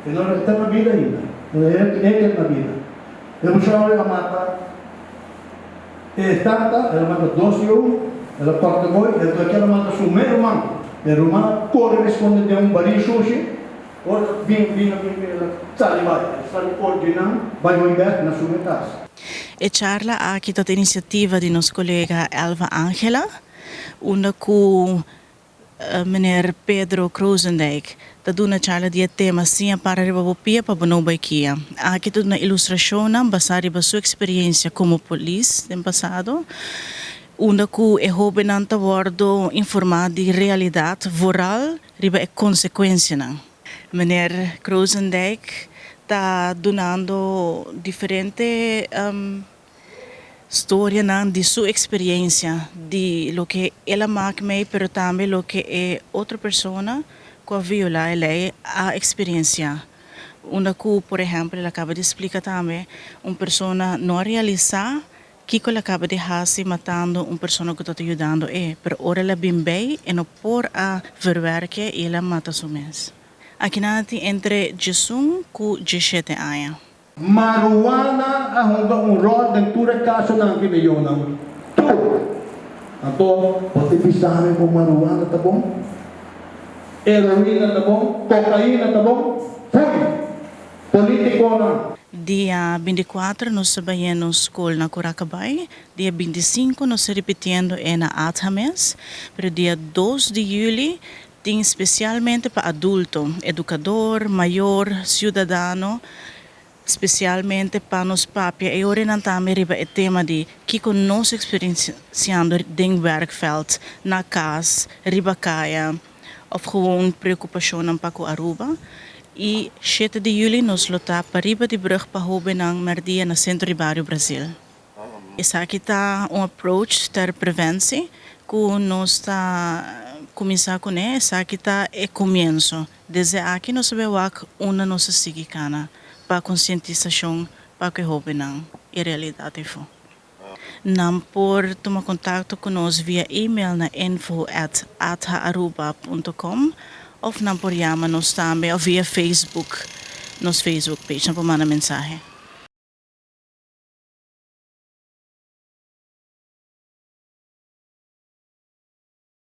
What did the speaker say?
e non è eterna vida ainda, non è eterna vida. E o senhor ela mata, e tanta, ela mata 12 ela corta boi, e ela mata su mero manco. E o romano corre risponde de um baril sushi, ora vem, ela sali corre vai back na sua casa. E charla aqui tot iniciativa de nosso colega Elva Angela, una cu meneer Pedro Kroosendijk, dat doen charla die tema sim para ribabopia para bonobaikia. Aqui tot na ilustração basada na sua experiência como polícia no passado, una cu e hobenanta wordo informado de realidade voral riba e consequência não. Meneer Kroosendijk está donando diferente história de sua experiência, de lo que ela maak mee, pero também lo que é outra pessoa que viola ela a experiência. Uma que, por exemplo, ela acaba de explicar também, uma pessoa não realizar que ela acaba de fazer matando uma pessoa que está ajudando, pero ora ela bem bem e não por a verwerken e ela mata sua mês. Aqui natin entre 18 e 17 anos. Marijuana ahonga rod ng ture kaso ng kinayonan. Tu. Ato, pati pisame po marijuana tabong, heroina tabong, kokaina tabong, full. Politiko na. Dia 24 nos sabayan no school na Curacabay, dia 25 nos repetindo na Athames, pero dia 2 de julho tem especialmente para adulto, educador, maior, cidadano, especialmente para nos papia e orientame riba e tema de que conosco experienciando ding werkveld, na casa, riba kaya, of gewoon preocupação ng Paco Aruba. E 7 de julho nos lota para riba de brug para hobe ng Merdia na Centro de Barrio Brasil. Isa kita approach ter preventie, que nós está começar com essa kita é começo. Desde aqui nós sabemos uma nossa sigicana para conscientização para que hobe não e realidade for. Não por tomar contato conosco via e-mail na info@athaaruba.com of não por chamar nos também ou via Facebook, nos Facebook page na por mandar mensagem.